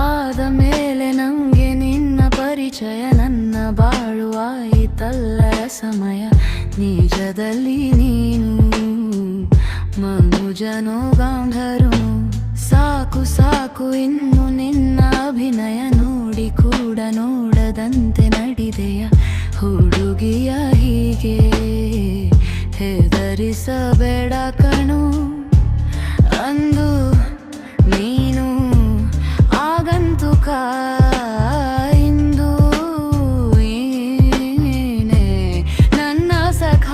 ಆದ ಮೇಲೆ ನಂಗೆ ನಿನ್ನ ಪರಿಚಯ, ನನ್ನ ಬಾಳುವಾಯಿತಲ್ಲ ಸಮಯ. ನಿಜದಲ್ಲಿ ನೀನು ಮನುಜನೋ ಗಾಂಧರ್ವನೋ, ಸಾಕು ಸಾಕು ಇನ್ನು ನಿನ್ನ ಅಭಿನಯ. ನೋಡಿ ಕೂಡ ನೋಡದಂತೆ ನಡೆದೆಯ ಹುಡುಗಿಯ ಹೀಗೆ, ಹೆದರಿಸಬೇಡ ಕಣೋ ಅಂದು ನೀನು ಆಗಂತುಕ. ಇಂದು ಏನೇ ನನ್ನ ಸಖ,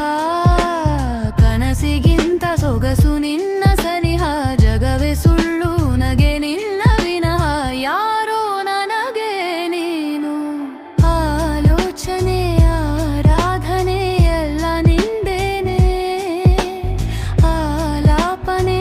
ಕನಸಿಗಿಂತ ಸೊಗಸು ನಿನ್ನ ಸನಿಹ. ಜಗವೇ ಸುಳ್ಳು ನಗೆ ನಿನ್ನ ವಿನಃ, ಯಾರೋ ನನಗೆ ನೀನು. ಆಲೋಚನೆ ಆರಾಧನೆ ಎಲ್ಲ ನಿಂದೇನೆ, ಆಲಾಪನೆ